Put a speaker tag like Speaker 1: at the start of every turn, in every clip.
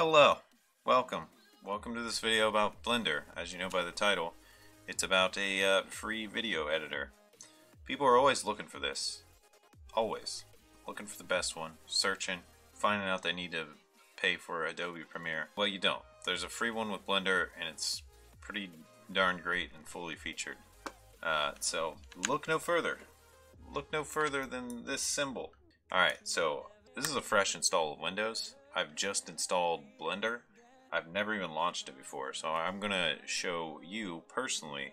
Speaker 1: Hello, welcome to this video about Blender. As you know by the title, it's about a free video editor. People are always looking for this, always looking for the best one, searching, finding out they need to pay for Adobe Premiere. Well, you don't. There's a free one with Blender, and it's pretty darn great and fully featured. So look no further. Look no further than this symbol. Alright, so this is a fresh install of Windows. I've just installed Blender. I've never even launched it before, so I'm gonna show you personally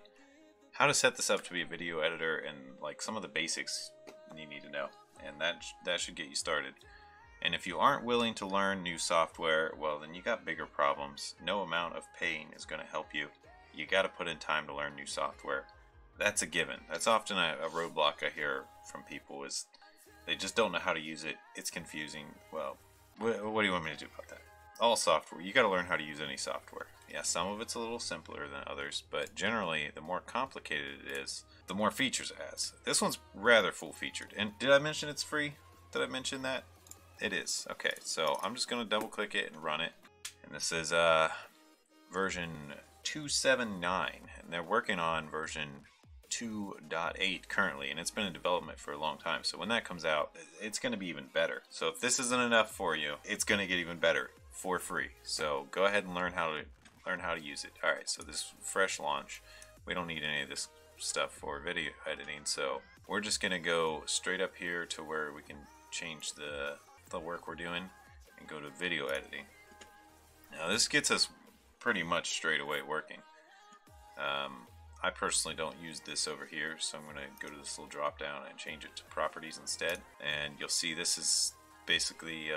Speaker 1: how to set this up to be a video editor and like some of the basics you need to know, and that should get you started. And if you aren't willing to learn new software, well, then you got bigger problems. No amount of paying is going to help you. You got to put in time to learn new software. That's a given. That's often a roadblock I hear from people, is they just don't know how to use it. It's confusing. Well, what do you want me to do about that? All software, you got to learn how to use any software. Yeah, some of it's a little simpler than others, but generally the more complicated it is, the more features it has. This one's rather full featured. And did I mention it's free? Did I mention that? It is. Okay, so I'm just going to double click it and run it. And this is version 2.79, and they're working on version 2.8 currently, and it's been in development for a long time. So when that comes out, it's going to be even better. So if this isn't enough for you, it's going to get even better for free. So go ahead and learn how to use it. All right, so this fresh launch, we don't need any of this stuff for video editing, so we're just going to go straight up here to where we can change the work we're doing and go to video editing. Now this gets us pretty much straight away working. I personally don't use this over here, so I'm going to go to this little drop down and change it to properties instead, and you'll see this is basically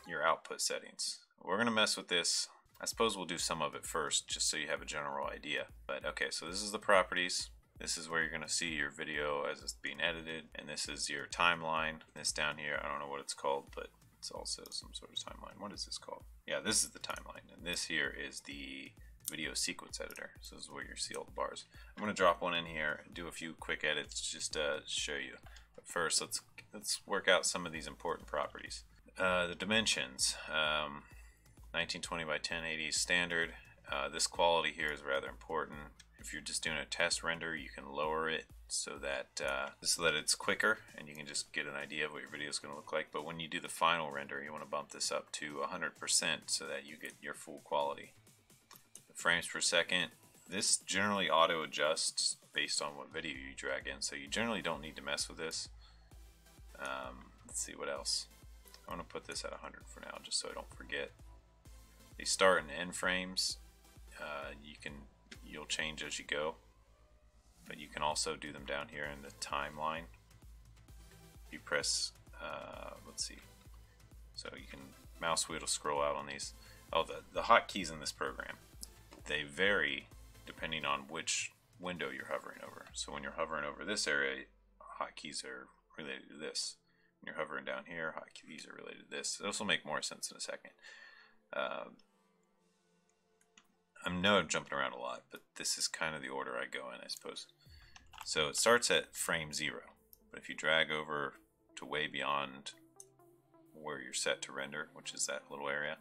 Speaker 1: your output settings. We're going to mess with this. I suppose we'll do some of it first just so you have a general idea. But okay, so this is the properties. This is where you're going to see your video as it's being edited, and this is your timeline. This down here, I don't know what it's called, but it's also some sort of timeline. What is this called? Yeah, this is the timeline, and this here is the video sequence editor. So this is where you see all the bars. I'm going to drop one in here and do a few quick edits just to show you. But first, let's work out some of these important properties. The dimensions, 1920 by 1080 standard. This quality here is rather important. If you're just doing a test render, you can lower it so that it's quicker and you can just get an idea of what your video is going to look like. But when you do the final render, you want to bump this up to 100% so that you get your full quality. The frames per second, this generally auto adjusts based on what video you drag in, so you generally don't need to mess with this. Let's see what else. I'm going to put this at 100 for now just so I don't forget. The start and end frames, you'll change as you go, but you can also do them down here in the timeline. You press, let's see, so you can mouse wheel to scroll out on these. Oh, the hotkeys in this program, they vary depending on which window you're hovering over. So when you're hovering over this area, hotkeys are related to this. When you're hovering down here, hotkeys are related to this. This will make more sense in a second. I know I'm jumping around a lot, but this is kind of the order I go in, I suppose. So it starts at frame 0, but if you drag over to way beyond where you're set to render, which is that little area,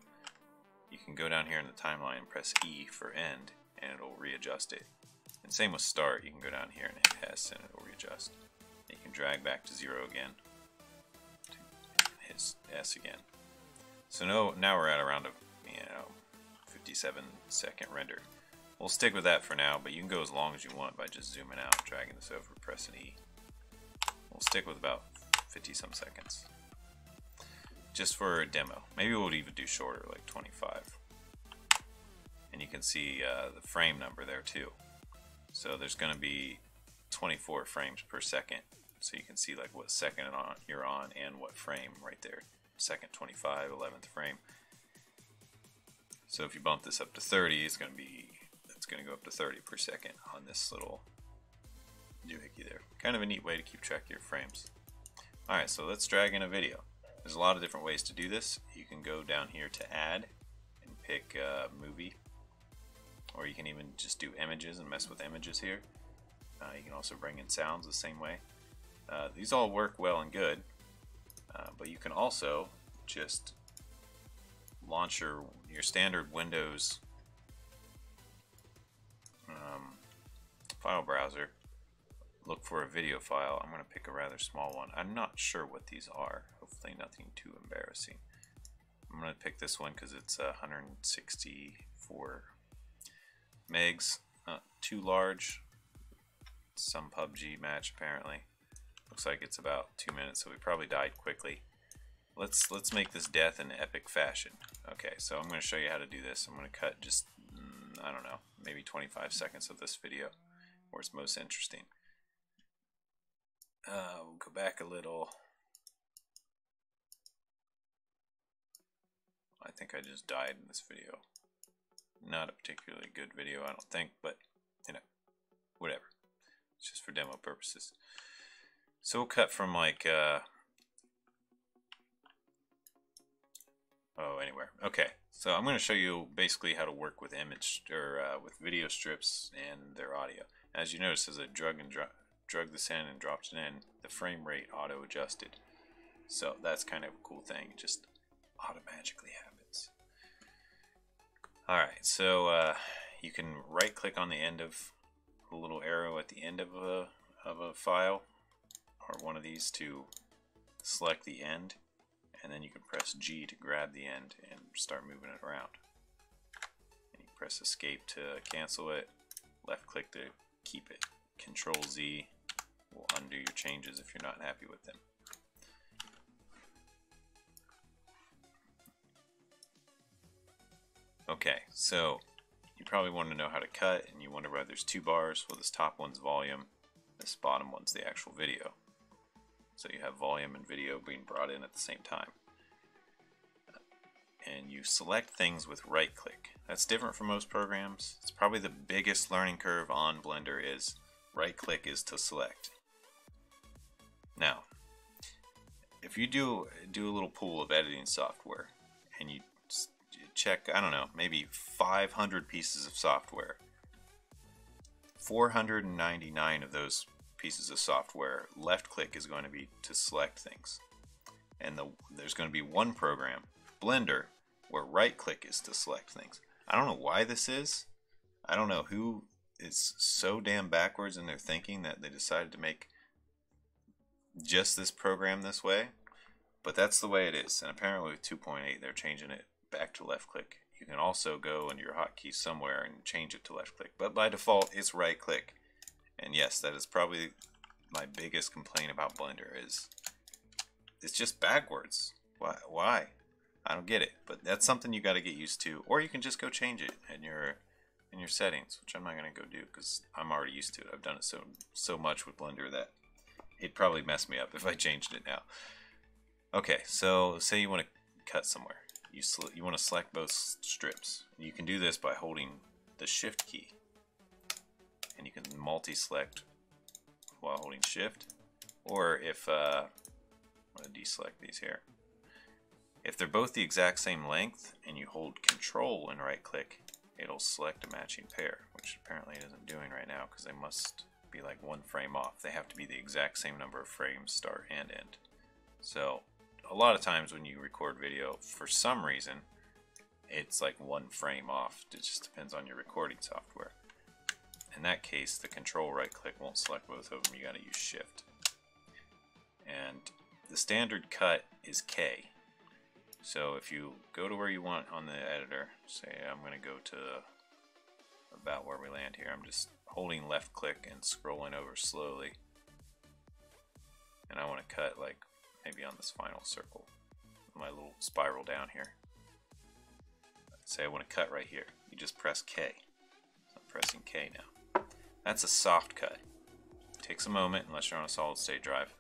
Speaker 1: you can go down here in the timeline and press E for end, and it'll readjust it. And same with start, you can go down here and hit S and it'll readjust. And you can drag back to 0 again, hit S again. So now we're at around a 57-second render. We'll stick with that for now, but you can go as long as you want by just zooming out, dragging this over, pressing E. We'll stick with about 50-some seconds. Just for a demo. Maybe we'll even do shorter, like 25. And you can see the frame number there too. So there's going to be 24 frames per second. So you can see like what second you're on and what frame right there. Second 25, 11th frame. So if you bump this up to 30, it's going to go up to 30 per second on this little doohickey there. Kind of a neat way to keep track of your frames. Alright, so let's drag in a video. There's a lot of different ways to do this. You can go down here to add and pick movie, or you can even just do images and mess with images here. You can also bring in sounds the same way. These all work well and good, but you can also just launch your standard Windows file browser, look for a video file. I'm going to pick a rather small one. I'm not sure what these are. Hopefully nothing too embarrassing. I'm going to pick this one because it's 164 megs. Not too large. Some PUBG match apparently. Looks like it's about 2 minutes, so we probably died quickly. Let's make this death in epic fashion. Okay, so I'm going to show you how to do this. I'm going to cut just, I don't know, maybe 25 seconds of this video where it's most interesting. We'll go back a little. I think I just died in this video. Not a particularly good video, I don't think, but, you know, whatever. It's just for demo purposes. So we'll cut from like, anywhere. Okay, so I'm going to show you basically how to work with image, or with video strips and their audio. As you notice, as I drug this in and dropped it in, the frame rate auto adjusted. So that's kind of a cool thing. It just automatically happens. Alright, so you can right click on the end of the little arrow at the end of a file, or one of these to select the end, and then you can press G to grab the end and start moving it around. And you press escape to cancel it, left click to keep it. Control Z will undo your changes if you're not happy with them. Okay, so you probably want to know how to cut, and you wonder why there's two bars. Well, this top one's volume, this bottom one's the actual video. So you have volume and video being brought in at the same time. And you select things with right click. That's different from most programs. It's probably the biggest learning curve on Blender is right click is to select. Now, if you do a little pool of editing software and you check, I don't know, maybe 500 pieces of software, 499 of those pieces of software, left click is going to be to select things. And there's going to be one program, Blender, where right click is to select things. I don't know why this is. I don't know who is so damn backwards in their thinking that they decided to make just this program this way. But that's the way it is. And apparently with 2.8 they're changing it back to left click. You can also go into your hotkeys somewhere and change it to left click. But by default it's right click. And yes, that is probably my biggest complaint about Blender is it's just backwards. Why? I don't get it. But that's something you got to get used to. Or you can just go change it in your settings, which I'm not going to go do because I'm already used to it. I've done it so much with Blender that it'd probably mess me up if I changed it now. Okay, so say you want to cut somewhere. You want to select both strips. You can do this by holding the Shift key. And you can multi-select while holding Shift. Or if, I'm going to deselect these here. If they're both the exact same length and you hold Control and right click, it'll select a matching pair, which apparently it isn't doing right now because they must be like one frame off. They have to be the exact same number of frames, start and end. So a lot of times when you record video, for some reason, it's like one frame off. It just depends on your recording software. In that case, the Control right click won't select both of them. You got to use Shift. And the standard cut is K. So if you go to where you want on the editor, say I'm going to go to about where we land here. I'm just holding left click and scrolling over slowly. And I want to cut like maybe on this final circle, my little spiral down here. Say I want to cut right here. You just press K. So I'm pressing K now. That's a soft cut. It takes a moment unless you're on a solid state drive.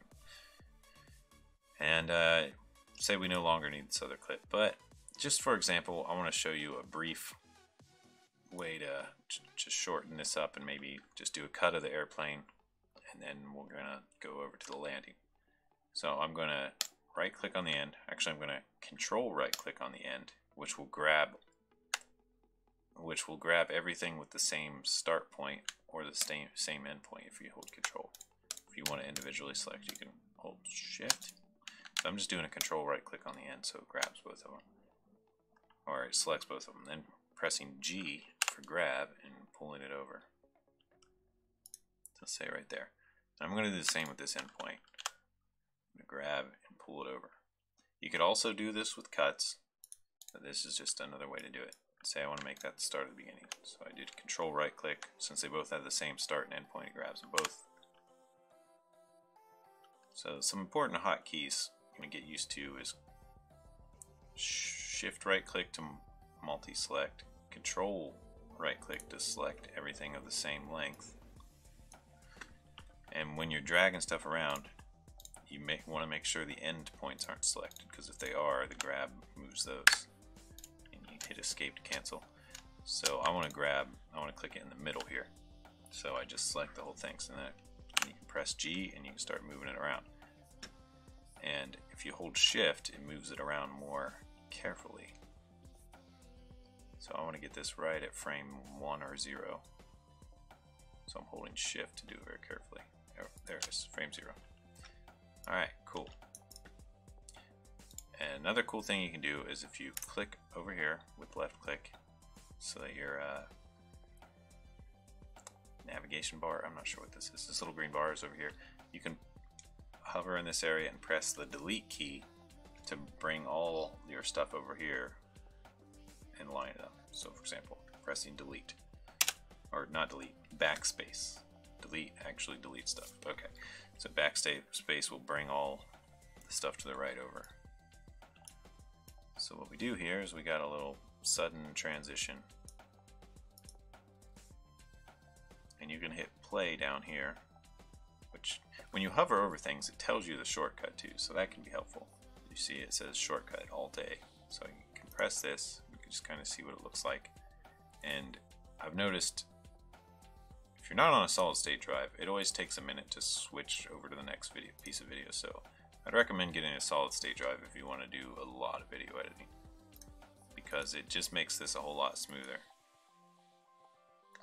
Speaker 1: And say we no longer need this other clip, but just for example, I want to show you a brief way to just shorten this up and maybe just do a cut of the airplane, and then we're going to go over to the landing. So I'm going to right click on the end. Actually, I'm going to Control right click on the end, which will grab everything with the same start point or the same end point if you hold Control. If you want to individually select, you can hold Shift. So I'm just doing a Control right click on the end so it grabs both of them. or it selects both of them, then pressing G for grab and pulling it over. So say right there. And I'm going to do the same with this endpoint. I'm going to grab and pull it over. You could also do this with cuts, but this is just another way to do it. Say I want to make that the start of the beginning. So I did control right click. Since they both have the same start and end point, it grabs them both. So some important hotkeys I'm going to get used to is shift right click to multi-select, control right click to select everything of the same length. And when you're dragging stuff around, you want to make sure the end points aren't selected, because if they are, the grab moves those. And you hit escape to cancel. So I want to click it in the middle here. So I just select the whole thing. So then you can press G and you can start moving it around. And if you hold shift, it moves it around more carefully. So I want to get this right at frame 1 or 0. So I'm holding shift to do it very carefully. Oh, there it is, frame 0. Alright, cool. And another cool thing you can do is if you click over here with left click, so that your navigation bar, I'm not sure what this is, this little green bar is over here, you can hover in this area and press the delete key to bring all your stuff over here and line it up. So for example, pressing delete, or not delete, backspace. Delete actually deletes stuff. Okay, so backspace will bring all the stuff to the right over. So what we do here is we got a little sudden transition, and you can hit play down here, which when you hover over things it tells you the shortcut too, so that can be helpful. You see it says shortcut Alt A, so you can press this, you can just kind of see what it looks like. And I've noticed if you're not on a solid state drive, it always takes a minute to switch over to the next piece of video, so I'd recommend getting a solid state drive if you want to do a lot of video editing, because it just makes this a whole lot smoother.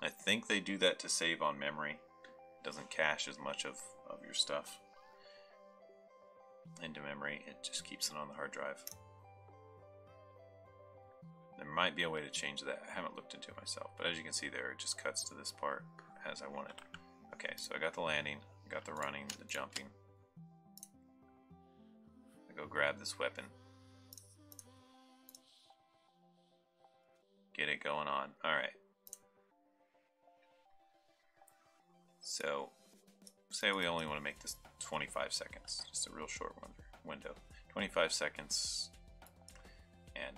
Speaker 1: I think they do that to save on memory. It doesn't cache as much of your stuff into memory, it just keeps it on the hard drive. There might be a way to change that. I haven't looked into it myself, but as you can see there, it just cuts to this part as I want it. Okay, so I got the landing, I got the running, the jumping. I go grab this weapon. Get it going on. Alright. So, say we only want to make this 25 seconds, just a real short window. 25 seconds and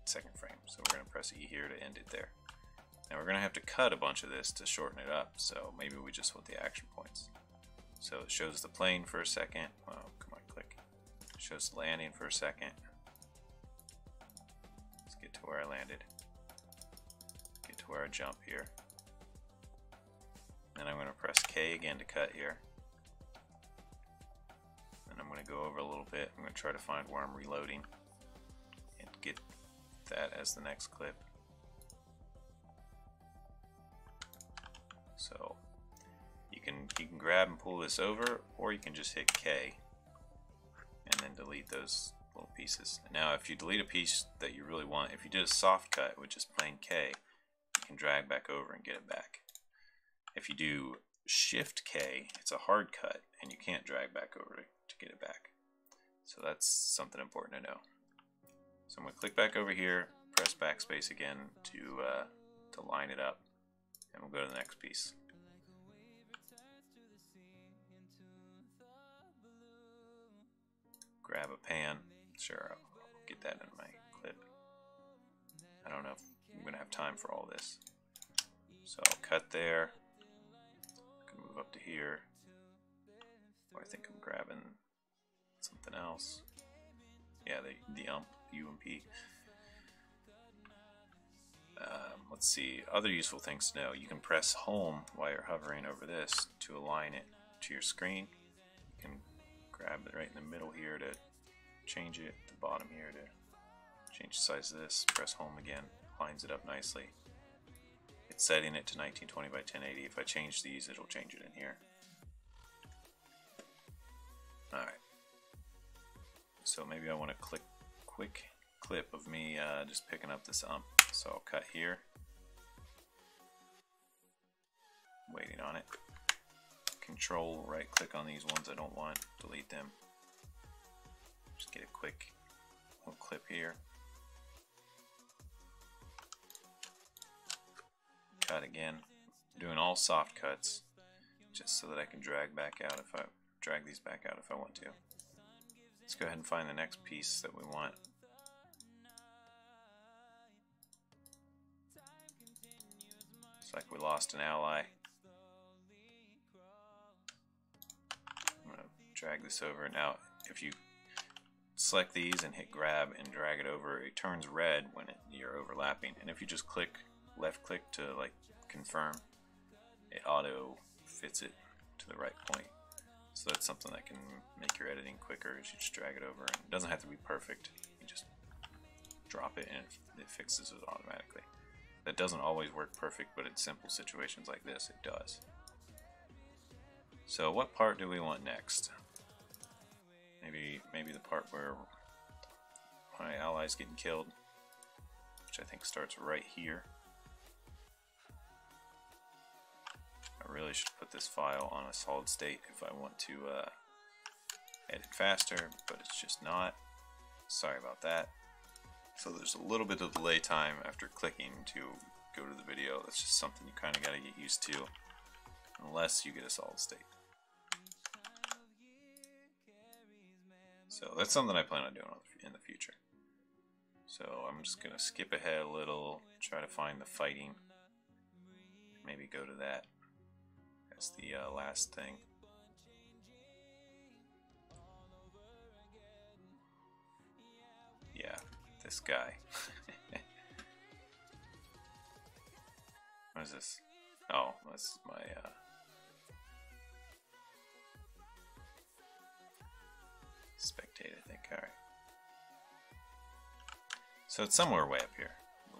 Speaker 1: second frame. So we're going to press E here to end it there. Now we're going to have to cut a bunch of this to shorten it up, so maybe we just want the action points. So it shows the plane for a second. Oh, come on, click. It shows the landing for a second. Let's get to where I landed. Get to where I jump here. Then I'm going to press K again to cut here. And I'm going to go over a little bit. I'm going to try to find where I'm reloading and get that as the next clip. So you can grab and pull this over, or you can just hit K and then delete those little pieces. And now if you delete a piece that you really want, if you did a soft cut with just plain K, you can drag back over and get it back. If you do Shift K, it's a hard cut and you can't drag back over to get it back. So that's something important to know. So I'm going to click back over here, press backspace again to line it up, and we'll go to the next piece. Grab a pan. Sure, I'll get that in my clip. I don't know if I'm going to have time for all this. So I'll cut there. I can move up to here. Or I think I'm grabbing something else. Yeah, the UMP. Let's see, other useful things to know. You can press home while you're hovering over this to align it to your screen. You can grab it right in the middle here to change it, at the bottom here to change the size of this. Press home again, lines it up nicely. It's setting it to 1920 by 1080. If I change these, it'll change it in here. Alright. So maybe I want to click clip of me just picking up this ump. So I'll cut here. Waiting on it. Control right click on these ones I don't want. Delete them. Just get a quick little clip here. Cut again. I'm doing all soft cuts just so that I can drag these back out if I want to. Let's go ahead and find the next piece that we want. Looks like we lost an ally. I'm going to drag this over. Now, if you select these and hit grab and drag it over, it turns red when you're overlapping. And if you just left click to like confirm, it auto fits it to the right point. So that's something that can make your editing quicker, is you just drag it over. And it doesn't have to be perfect. You just drop it and it fixes it automatically. That doesn't always work perfect, but in simple situations like this, it does. So what part do we want next? Maybe the part where my ally's getting killed, which I think starts right here. I really should put this file on a solid state if I want to edit faster, but it's just not. Sorry about that. So there's a little bit of delay time after clicking to go to the video. That's just something you kind of got to get used to, unless you get a solid state. So that's something I plan on doing in the future. So I'm just going to skip ahead a little, try to find the fighting, maybe go to that. That's the last thing. Yeah, this guy. What is this? Oh, that's my spectate, I think. Alright. So it's somewhere way up here.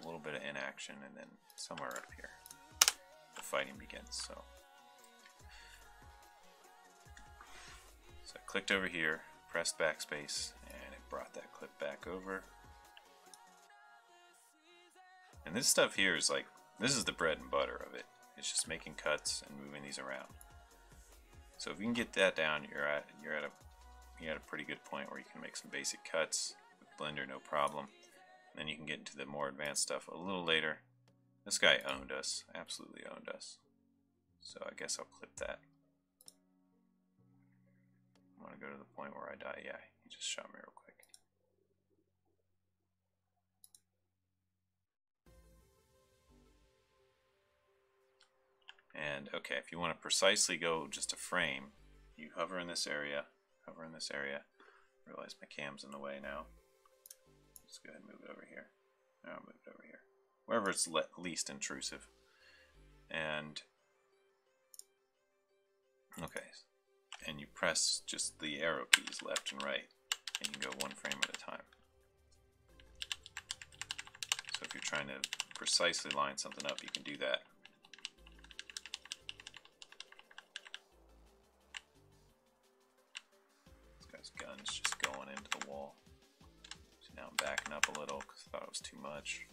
Speaker 1: A little bit of inaction, and then somewhere up here the fighting begins. So I clicked over here, pressed backspace, and it brought that clip back over. And this stuff here is like, this is the bread and butter of it. It's just making cuts and moving these around. So if you can get that down, you're at a pretty good point where you can make some basic cuts with Blender, no problem. And then you can get into the more advanced stuff a little later. This guy owned us, absolutely owned us. So I guess I'll clip that. I want to go to the point where I die. Yeah, he just shot me real quick. And okay, if you want to precisely go just a frame, you hover in this area, Realize my cam's in the way now. Let's go ahead and move it over here. Now I'll move it over here. Wherever it's least intrusive. And okay. And you press just the arrow keys left and right, and you can go one frame at a time. So if you're trying to precisely line something up, you can do that. This guy's gun is just going into the wall. So now I'm backing up a little because I thought it was too much.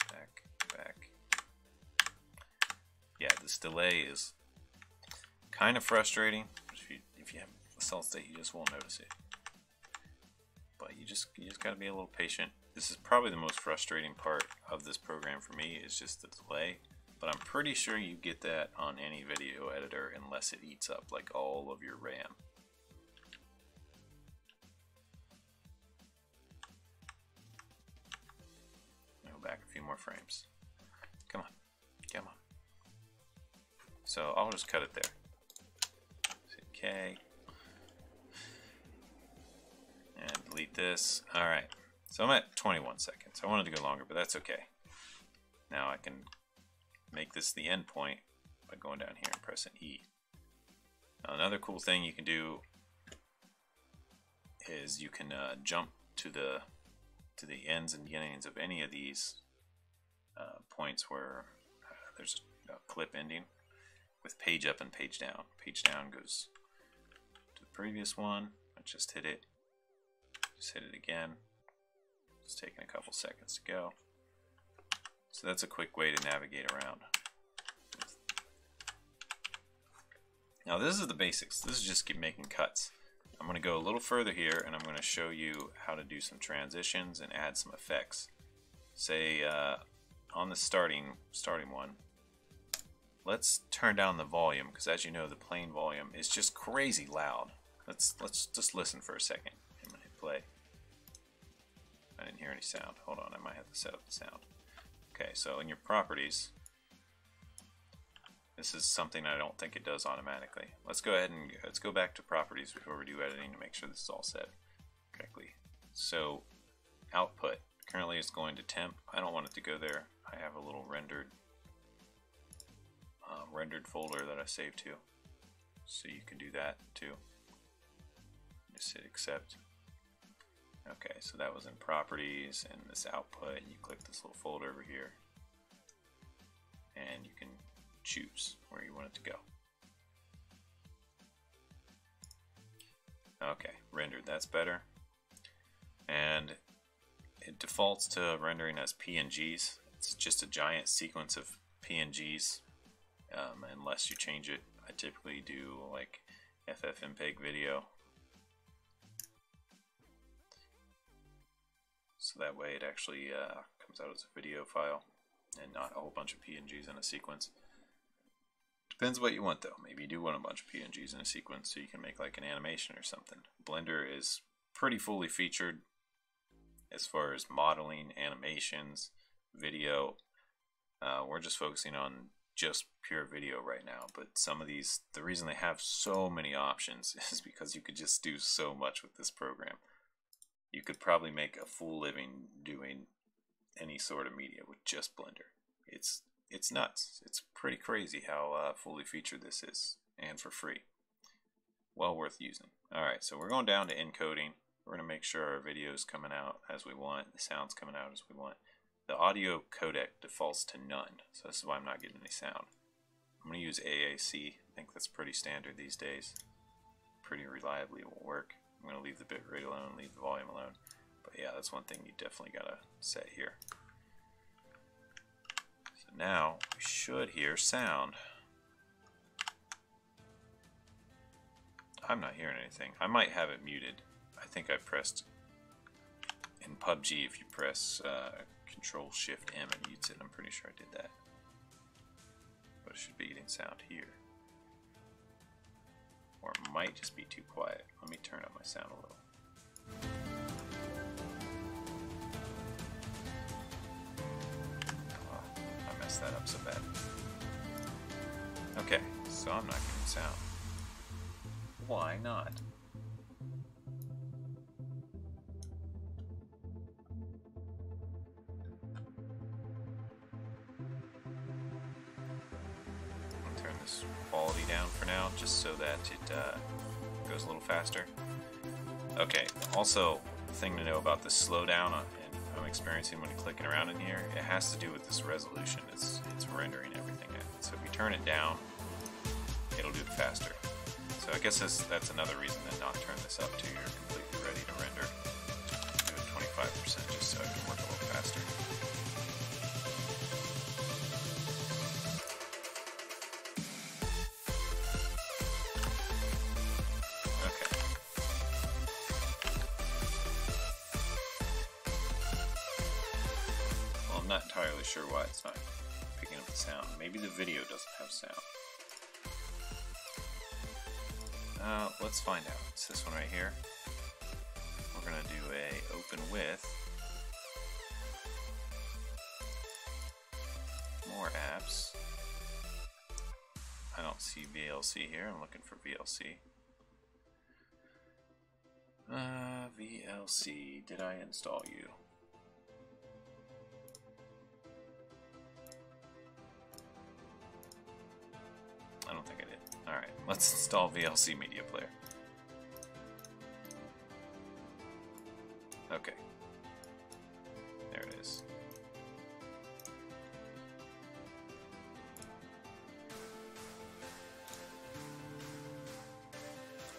Speaker 1: Back. Yeah, this delay is kind of frustrating. If you have a solid state, you just won't notice it. But you just got to be a little patient. This is probably the most frustrating part of this program for me, is just the delay. But I'm pretty sure you get that on any video editor unless it eats up like all of your RAM. Go back a few more frames. Come on. So I'll just cut it there. Hit K. And delete this. Alright. So I'm at 21 seconds. I wanted to go longer, but that's okay. Now I can make this the end point by going down here and pressing E. Now another cool thing you can do is you can jump to the ends and beginnings of any of these points where there's a clip ending with page up and page down. Page down goes to the previous one, just hit it. Just hit it again. It's taking a couple seconds to go. So that's a quick way to navigate around. Now this is the basics. This is just making cuts. I'm going to go a little further here and I'm going to show you how to do some transitions and add some effects. Say on the starting one, let's turn down the volume because as you know the plain volume is just crazy loud. Let's just listen for a second. I'm going to hit play. I didn't hear any sound. Hold on, I might have to set up the sound. Okay, so in your properties, this is something I don't think it does automatically. Let's go ahead and let's go back to properties before we do editing to make sure this is all set correctly. So output, currently it's going to temp. I don't want it to go there. I have a little rendered folder that I saved to. So you can do that too. Just hit accept. Okay, so that was in properties and this output, and you click this little folder over here and you can choose where you want it to go. Okay, rendered, that's better. And it defaults to rendering as PNGs. It's just a giant sequence of PNGs unless you change it. I typically do like FFmpeg video. So that way it actually comes out as a video file and not a whole bunch of PNGs in a sequence. Depends what you want though. Maybe you do want a bunch of PNGs in a sequence so you can make like an animation or something. Blender is pretty fully featured as far as modeling, animations, video. We're just focusing on just pure video right now, but some of these, the reason they have so many options is because you could just do so much with this program. You could probably make a full living doing any sort of media with just Blender. It's nuts. It's pretty crazy how fully featured this is, and for free. Well worth using. Alright, so we're going down to encoding. We're going to make sure our video is coming out as we want, the sound's coming out as we want. The audio codec defaults to none, so this is why I'm not getting any sound. I'm going to use AAC. I think that's pretty standard these days. Pretty reliably it will work. I'm going to leave the bitrate alone, leave the volume alone. But yeah, that's one thing you definitely got to set here. So now we should hear sound. I'm not hearing anything. I might have it muted. I think I pressed in PUBG, if you press Control-Shift-M it mutes it. I'm pretty sure I did that. But it should be getting sound here. Or it might just be too quiet. Let me turn up my sound a little. Oh, I messed that up so bad. Okay, so I'm not getting sound. Why not? Turn this quality down for now, just so that it goes a little faster. Okay, also, the thing to know about this slowdown I'm experiencing when clicking around in here, it has to do with this resolution. It's rendering everything in. So if you turn it down, it'll do it faster. So I guess that's another reason to not turn this up till you're completely ready to render. Do it 25% just so it can work a little faster. I'm not entirely sure why it's not picking up the sound. Maybe the video doesn't have sound. Let's find out. It's this one right here. We're going to do a open with more apps. I don't see VLC here. I'm looking for VLC. VLC, did I install you? I don't think I did. Alright, let's install VLC Media Player. Okay. There it is.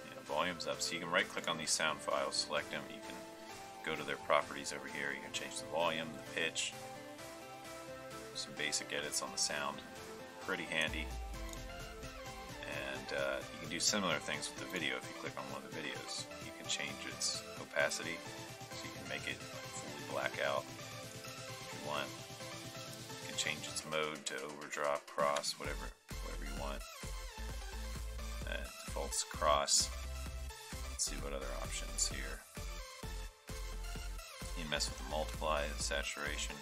Speaker 1: Yeah, volume volume's up. So you can right click on these sound files, select them, you can go to their properties over here, you can change the volume, the pitch, some basic edits on the sound, pretty handy. And you can do similar things with the video. If you click on one of the videos, you can change its opacity, so you can make it fully black out if you want. You can change its mode to overdrop, cross, whatever you want. Defaults cross. Let's see what other options here. You can mess with the multiply, the saturation.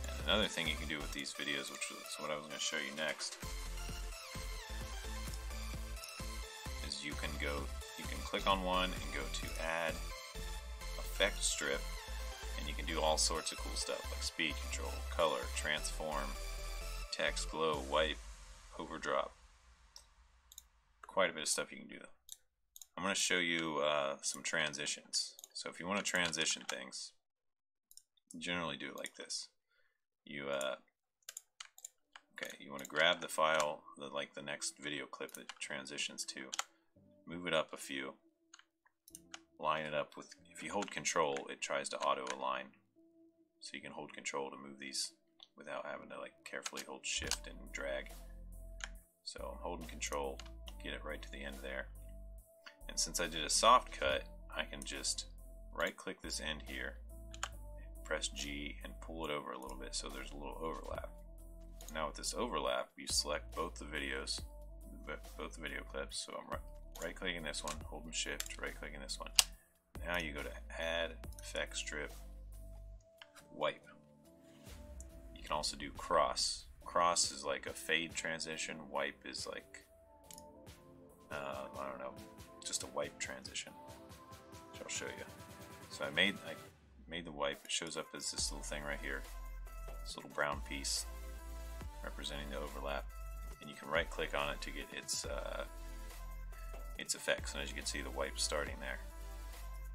Speaker 1: And another thing you can do with these videos, which is what I was going to show you next, is you can click on one and go to add effect strip, and you can do all sorts of cool stuff like speed control, color, transform, text, glow, wipe, overdrop. Quite a bit of stuff you can do. I'm going to show you some transitions. So if you want to transition things, you generally do it like this. You want to grab the file, like the next video clip that transitions to, move it up a few, line it up with, if you hold control, it tries to auto align. So you can hold control to move these without having to like carefully hold shift and drag. So I'm holding control, get it right to the end there. And since I did a soft cut, I can just right click this end here, press G and pull it over a little bit so there's a little overlap. Now with this overlap, you select both the videos, both the video clips. So I'm right clicking this one, holding shift, right clicking this one. Now you go to add effect strip, wipe. You can also do cross. Cross is like a fade transition, wipe is like I don't know, just a wipe transition, which I'll show you. So I made the wipe. It shows up as this little thing right here, this little brown piece representing the overlap, and you can right click on it to get its effects. And as you can see, the wipe starting there.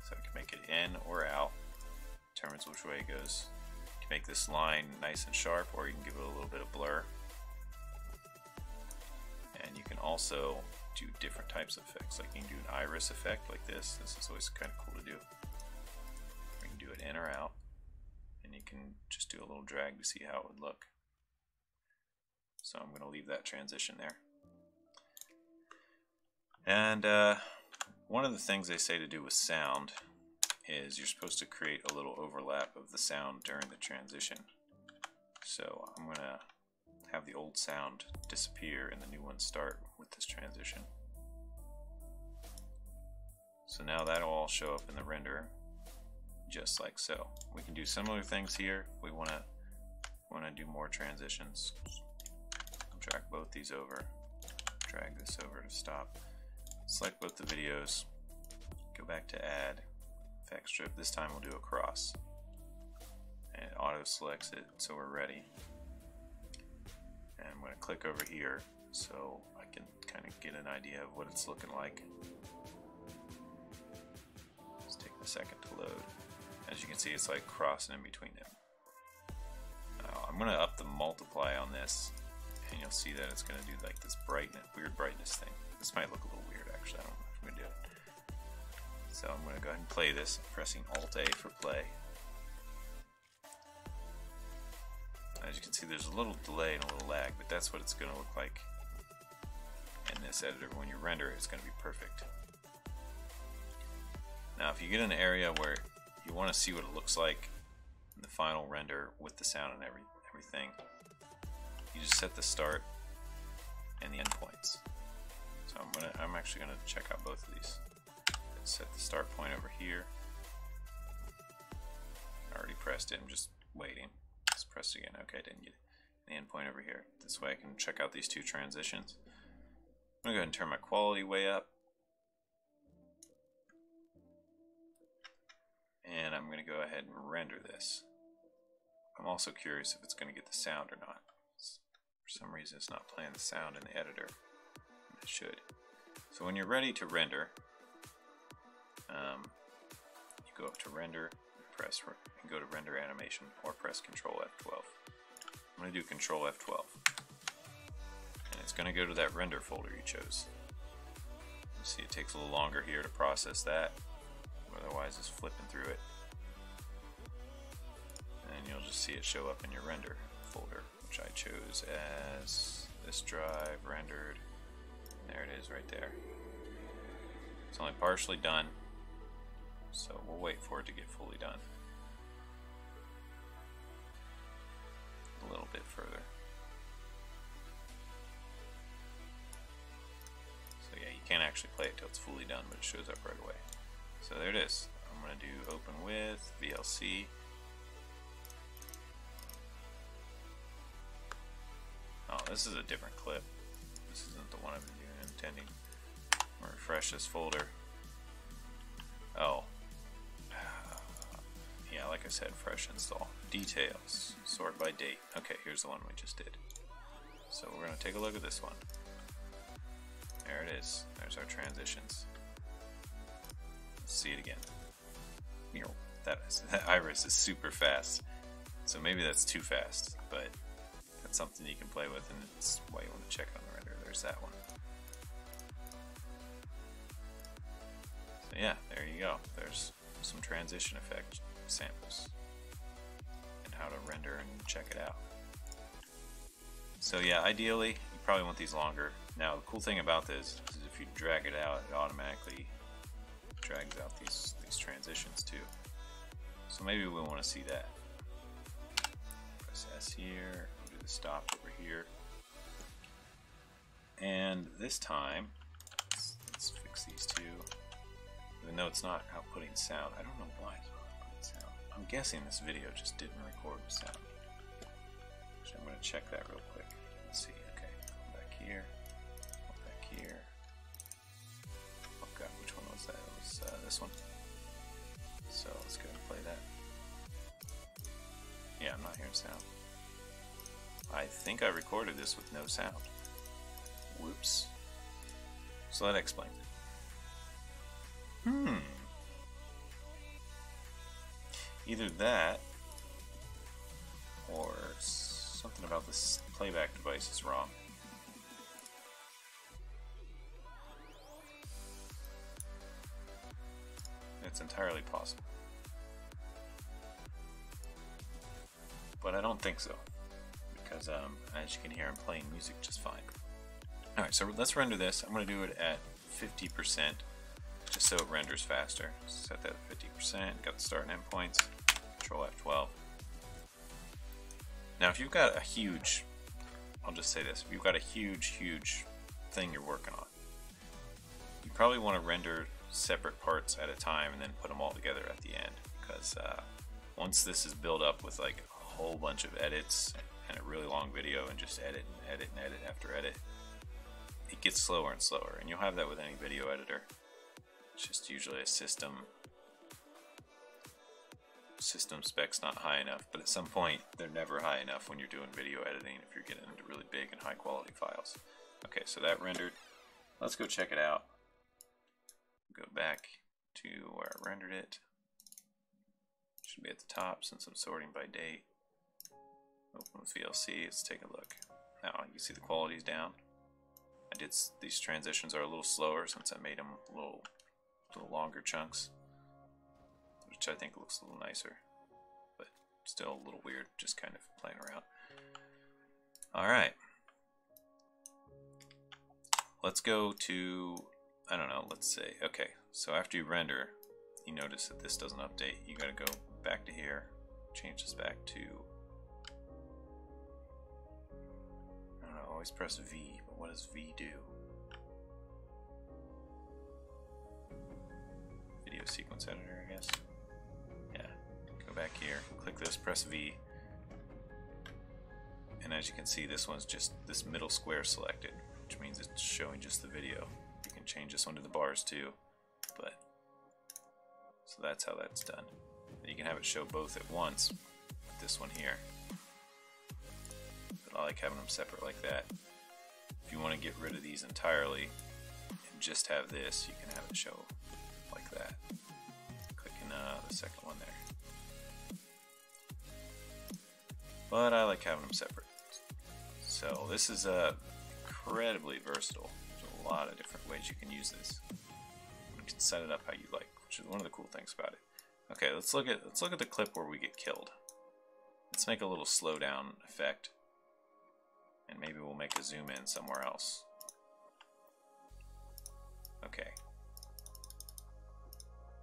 Speaker 1: So I can make it in or out, determines which way it goes. You can make this line nice and sharp, or you can give it a little bit of blur. And you can also do different types of effects, like you can do an iris effect like this. This is always kind of cool to do. You can do it in or out, and you can just do a little drag to see how it would look. So I'm going to leave that transition there. And one of the things they say to do with sound is you're supposed to create a little overlap of the sound during the transition. So I'm going to have the old sound disappear and the new one start with this transition. So now that'll all show up in the render just like so. We can do similar things here. We want to do more transitions. Drag both these over, drag this over to stop. Select both the videos, go back to add effect strip. This time we'll do a cross, and it auto selects it, so we're ready. And I'm going to click over here so I can kind of get an idea of what it's looking like. Just take a second to load. As you can see, it's like crossing in between them. Now, I'm going to up the multiply on this, and you'll see that it's going to do like this weird brightness thing. This might look a little weird actually, I don't know if I'm going to do it. So I'm going to go ahead and play this. I'm pressing Alt-A for play. As you can see, there's a little delay and a little lag, but that's what it's going to look like in this editor. When you render it, it's going to be perfect. Now if you get in an area where you want to see what it looks like in the final render with the sound and everything, you just set the start and the end points. So I'm actually going to check out both of these. Set the start point over here. I already pressed it, I'm just waiting. Just press it again. Okay, I didn't get it. The end point over here. This way I can check out these two transitions. I'm going to go ahead and turn my quality way up. And I'm going to go ahead and render this. I'm also curious if it's going to get the sound or not. For some reason it's not playing the sound in the editor. It should. So when you're ready to render, you go up to render, and go to render animation, or press Control F12. I'm going to do Control F12. And it's going to go to that render folder you chose. see it takes a little longer here to process that, otherwise it's flipping through it. And you'll just see it show up in your render folder, which I chose as this drive rendered. There it is right there. It's only partially done, so we'll wait for it to get fully done. A little bit further. So yeah, you can't actually play it till it's fully done, but it shows up right away. So there it is. I'm going to do open with VLC. Oh, this is a different clip. This isn't the one I'm intending. I'm gonna refresh this folder. Oh. Yeah, like I said, fresh install. Details. Sort by date. Okay, here's the one we just did. So we're gonna take a look at this one. There it is. There's our transitions. Let's see it again. That iris is super fast. So maybe that's too fast, but that's something you can play with, and it's why you want to check it on the render. There's that one. So yeah, there you go. There's some transition effect samples and how to render and check it out. So yeah, ideally you probably want these longer. Now the cool thing about this is if you drag it out, it automatically drags out these transitions too. So maybe we want to see that. Press S here, do the stop over here. And this time, let's fix these two. Even though it's not outputting sound, I don't know why it's not outputting sound. I'm guessing this video just didn't record with sound. So I'm going to check that real quick. Let's see. Okay, come back here. Come back here. Oh god, which one was that? It was this one. So let's go and play that. Yeah, I'm not hearing sound. I think I recorded this with no sound. Whoops. So that explains it. Either that or something about this playback device is wrong. It's entirely possible. But I don't think so, because as you can hear, I'm playing music just fine. Alright, so let's render this. I'm going to do it at 50%, just so it renders faster. Set that at 50%, got the start and end points, Control F12. Now if you've got a huge, I'll just say this, if you've got a huge thing you're working on, you probably want to render separate parts at a time and then put them all together at the end, because once this is built up with like a whole bunch of edits and a really long video and just edit and edit and edit after edit, it gets slower and slower, and you'll have that with any video editor. It's just usually a system specs not high enough, but at some point they're never high enough when you're doing video editing if you're getting into really big and high quality files. Okay, so that rendered. Let's go check it out. Go back to where I rendered it. Should be at the top since I'm sorting by date. Open with VLC, let's take a look. Now you can see the quality's down. These transitions are a little slower since I made them a little longer chunks, which I think looks a little nicer, but still a little weird, just kind of playing around. Alright. Let's go to, I don't know, let's say, okay, so after you render, you notice that this doesn't update. You gotta go back to here, change this back to, I don't know, always press V, but what does V do? Video sequence editor, I guess. Yeah, go back here, click this, press V, and as you can see, this one's just this middle square selected, which means it's showing just the video. You can change this one to the bars too, but so that's how that's done. You can have it show both at once with this one here, but I like having them separate like that. If you want to get rid of these entirely and just have this, you can have it show like that. Clicking the second one there. But I like having them separate. So this is incredibly versatile. There's a a lot of different ways you can use this. You can set it up how you like, which is one of the cool things about it. Okay, let's look at the clip where we get killed. Let's make a little slowdown effect, and maybe we'll make a zoom in somewhere else. Okay.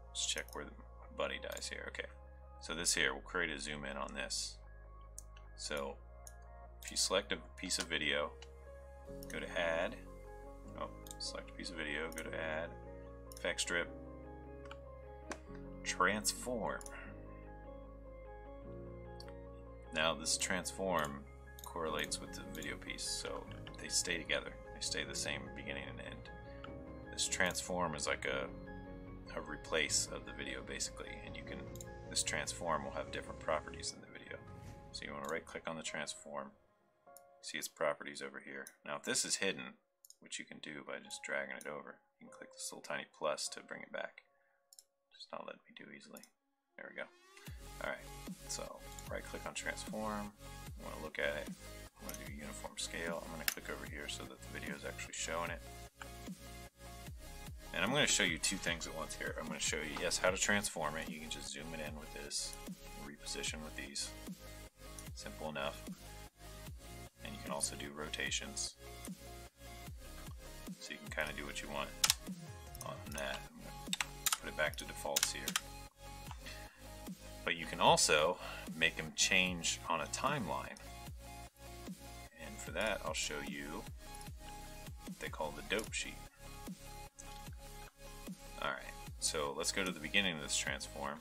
Speaker 1: Let's check where the buddy dies here. Okay. So this here, we'll create a zoom in on this. So if you select a piece of video, go to add. Oh, select a piece of video, go to add, effect strip, transform. Now this transform correlates with the video piece, so they stay together. They stay the same beginning and end. This transform is like a replace of the video basically, and you can, this transform will have different properties in the video. So you want to right click on the transform, see its properties over here. Now if this is hidden, which you can do by just dragging it over, you can click this little tiny plus to bring it back. Just not letting me do easily. There we go. Alright, so right click on transform, I want to look at it, I want to do uniform scale, I'm going to click over here so that the video is actually showing it. And I'm going to show you two things at once here. I'm going to show you, yes, how to transform it. You can just zoom it in with this, reposition with these. Simple enough. And you can also do rotations. So you can kind of do what you want on that. I'm going to put it back to defaults here. But you can also make them change on a timeline. And for that, I'll show you what they call the dope sheet. Alright, so let's go to the beginning of this transform.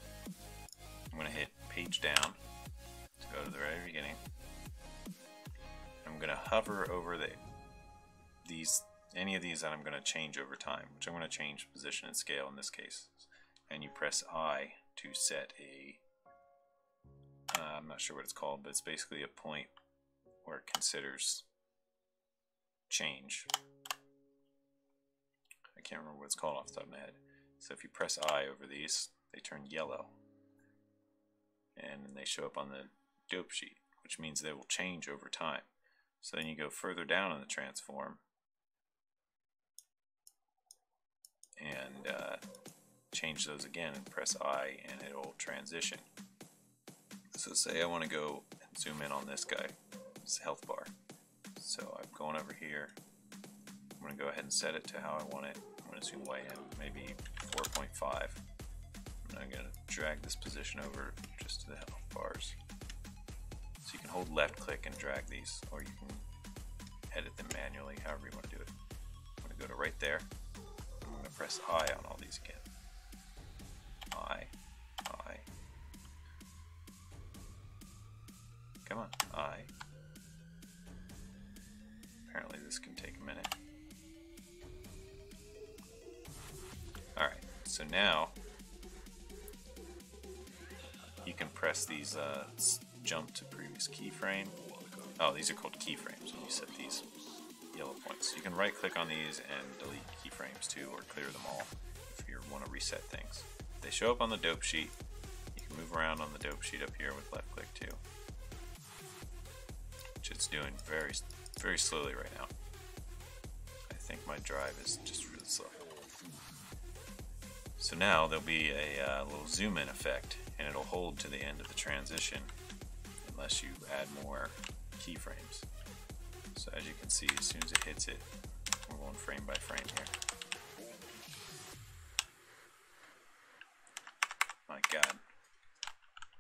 Speaker 1: I'm going to hit page down to go to the very beginning. I'm going to hover over any of these that I'm going to change over time, which I'm going to change position and scale in this case. And you press I to set a, I'm not sure what it's called, but it's basically a point where it considers change. I can't remember what it's called off the top of my head. So if you press I over these, they turn yellow. And then they show up on the dope sheet, which means they will change over time. So then you go further down in the transform and change those again and press I and it'll transition. So say I want to go and zoom in on this guy, this health bar. So I'm going over here. I'm going to go ahead and set it to how I want it. I'm going to zoom way in, maybe 4.5. And I'm going to drag this position over just to the health bars. So you can hold left click and drag these, or you can edit them manually, however you want to do it. I'm going to go to right there. I'm going to press I on all these again. I. Come on, I. Apparently this can take a minute. Alright, so now you can press these jump to previous keyframe. Oh, these are called keyframes when you set these yellow points. You can right click on these and delete keyframes too, or clear them all if you want to reset things. They show up on the dope sheet. You can move around on the dope sheet up here with left click too, which it's doing very, very slowly right now. I think my drive is just really slow. So now there'll be a little zoom in effect, and it'll hold to the end of the transition unless you add more keyframes. So as you can see, as soon as it hits it, we're going frame by frame here. My God.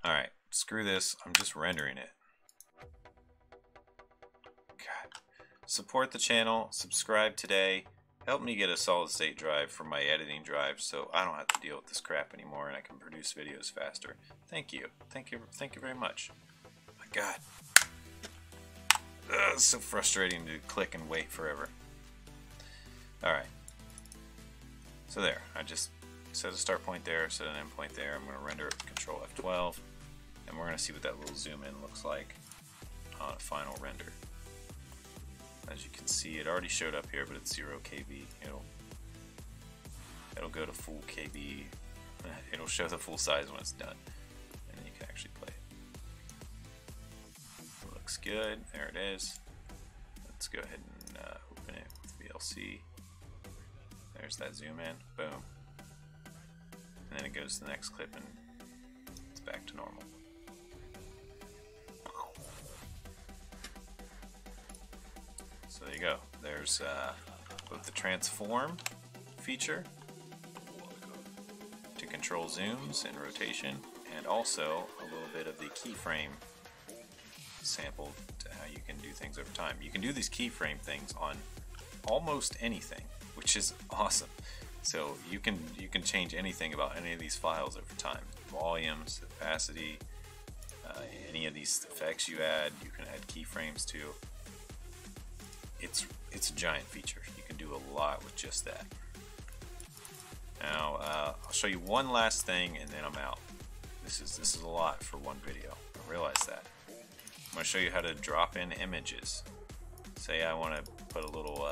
Speaker 1: Alright, screw this, I'm just rendering it. God. Support the channel, subscribe today. Help me get a solid state drive for my editing drive so I don't have to deal with this crap anymore and I can produce videos faster. Thank you. Thank you very much. My God. It's so frustrating to click and wait forever. Alright. So there. I just set a start point there, set an end point there. I'm going to render it with Control F12. And we're going to see what that little zoom in looks like on a final render. As you can see, it already showed up here, but it's 0 KB. It'll go to full KB. It'll show the full size when it's done, and then you can actually play it. It looks good. There it is. Let's go ahead and open it with VLC. There's that zoom in, boom. And then it goes to the next clip and it's back to normal. So there you go. There's both the transform feature to control zooms and rotation, and also a little bit of the keyframe sample to how you can do things over time. You can do these keyframe things on almost anything, which is awesome. So you can change anything about any of these files over time. Volumes, opacity, any of these effects you add, you can add keyframes to. It's a giant feature. You can do a lot with just that. Now I'll show you one last thing and then I'm out. This is a lot for one video. I realize that. I'm going to show you how to drop in images. Say I want to put a little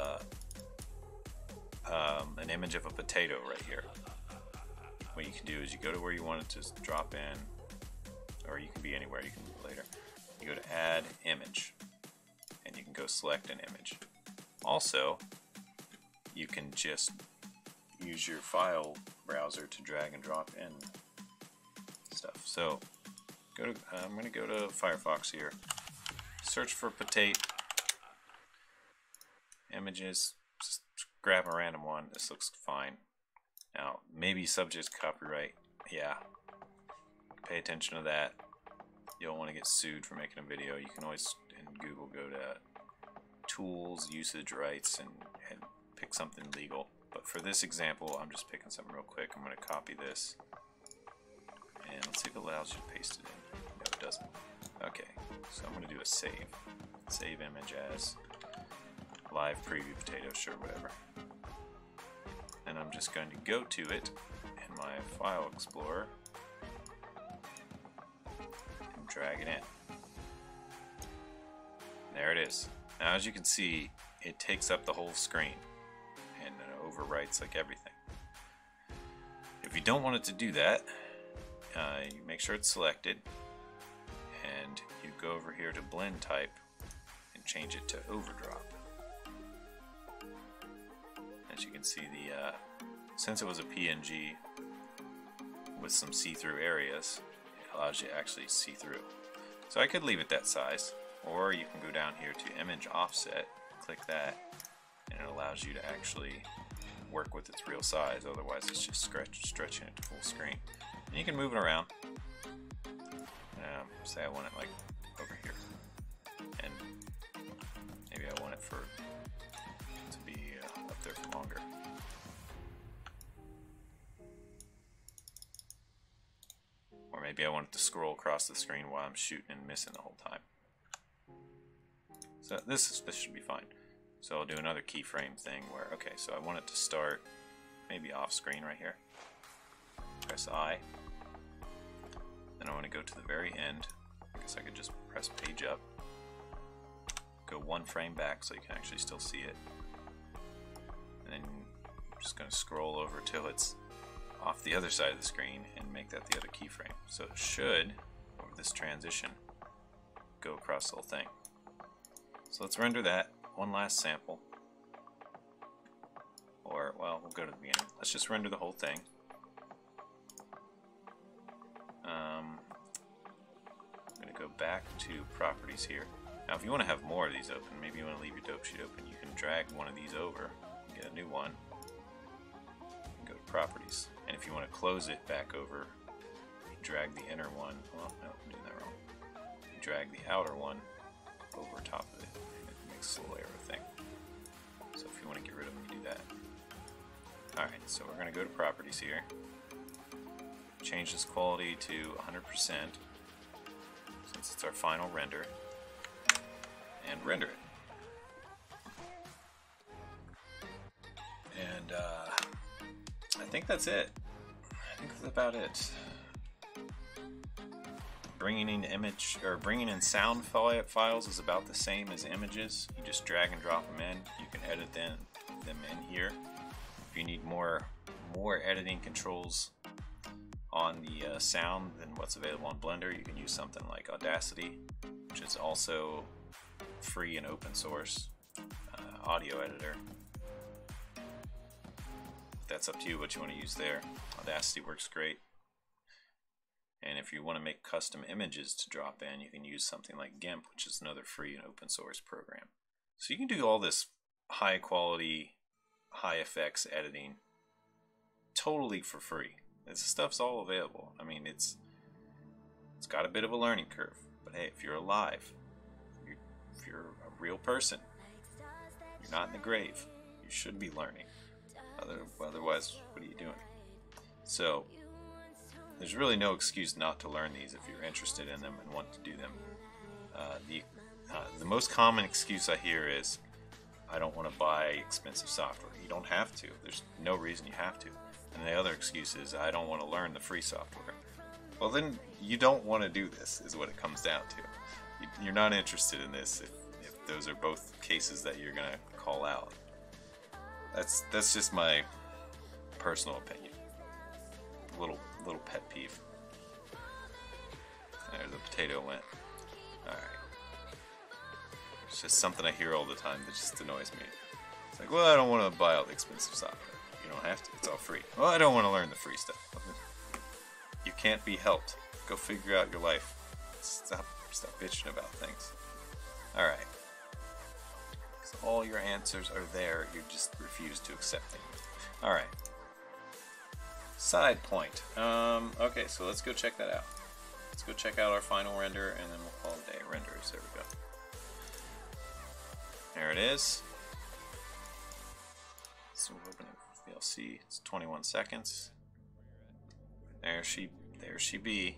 Speaker 1: an image of a potato right here. What you can do is you go to where you want it to drop in, or you can be anywhere. You can do it later. You go to Add Image, and you can go select an image. Also, you can just use your file browser to drag and drop in stuff. So I'm going to go to Firefox here, search for potato images, just grab a random one. This looks fine. Now maybe subject copyright, yeah, pay attention to that. You don't want to get sued for making a video. You can always in Google go to tools, usage rights, and pick something legal. But for this example, I'm just picking something real quick. I'm going to copy this, and let's see if it allows you to paste it in. No, it doesn't. Okay, so I'm going to do a save. Save image as live preview potato, sure, whatever. And I'm just going to go to it in my file explorer and drag it in. There it is. Now as you can see, it takes up the whole screen and it overwrites like everything. If you don't want it to do that, you make sure it's selected and you go over here to blend type and change it to overdrop. As you can see, since it was a PNG with some see-through areas, it allows you to actually see through. So I could leave it that size, or you can go down here to image offset, click that, and it allows you to actually work with its real size. Otherwise it's just stretching it to full screen. And you can move it around. Say I want it like over here, and maybe I want it to be up there for longer. Or maybe I want it to scroll across the screen while I'm shooting and missing the whole time. So this should be fine. So I'll do another keyframe thing where, okay, so I want it to start maybe off screen right here. Press I. Then I want to go to the very end. I guess I could just press page up. Go one frame back so you can actually still see it. And then I'm just going to scroll over till it's off the other side of the screen and make that the other keyframe. So it should, over this transition, go across the whole thing. So let's render that one last sample. Or, well, we'll go to the beginning. Let's just render the whole thing. I'm going to go back to properties here. Now if you want to have more of these open, maybe you want to leave your dope sheet open, you can drag one of these over, get a new one, and go to properties. And if you want to close it back over, you drag the inner one, well, no, I'm doing that wrong. You drag the outer one over top of it, and it makes a little arrow thing. So if you want to get rid of them, you do that. Alright, so we're going to go to properties here, change this quality to 100%, since it's our final render, and render it. And I think that's it. I think that's about it. Bringing in bringing in sound files is about the same as images. You just drag and drop them in. You can edit them in here. If you need more editing controls on the sound than what's available in Blender, you can use something like Audacity, which is also free and open source audio editor. that's up to you what you want to use there. Audacity works great. And if you want to make custom images to drop in, you can use something like GIMP, which is another free and open source program. So you can do all this high quality, high effects editing totally for free. This stuff's all available. I mean, it's got a bit of a learning curve, but hey, if you're alive, if you're a real person, you're not in the grave, you should be learning. Otherwise, what are you doing? So there's really no excuse not to learn these if you're interested in them and want to do them. The most common excuse I hear is, I don't want to buy expensive software. You don't have to. There's no reason you have to. And the other excuse is, I don't want to learn the free software. Well, then you don't want to do this, is what it comes down to. You're not interested in this if those are both cases that you're going to call out. That's just my personal opinion. Little pet peeve. There the potato went. Alright. It's just something I hear all the time that just annoys me. It's like, well, I don't want to buy all the expensive software. You don't have to. It's all free. Well, I don't want to learn the free stuff. You can't be helped. Go figure out your life. Stop bitching about things. Alright. So all your answers are there. You just refuse to accept them. Alright. Side point. Okay, so let's go check that out. Let's go check out our final render, and then we'll call it a day. Renders. There we go. There it is. So we'll open it with VLC. It's 21 seconds. There she be.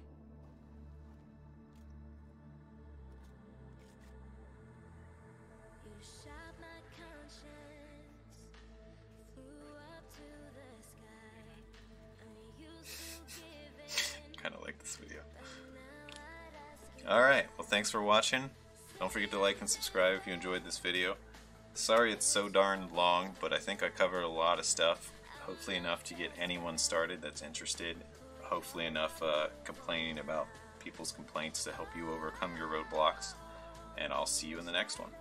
Speaker 1: Kind of like this video. Alright, well, thanks for watching. Don't forget to like and subscribe if you enjoyed this video. Sorry it's so darn long, but I think I covered a lot of stuff. Hopefully enough to get anyone started that's interested. Hopefully enough complaining about people's complaints to help you overcome your roadblocks. And I'll see you in the next one.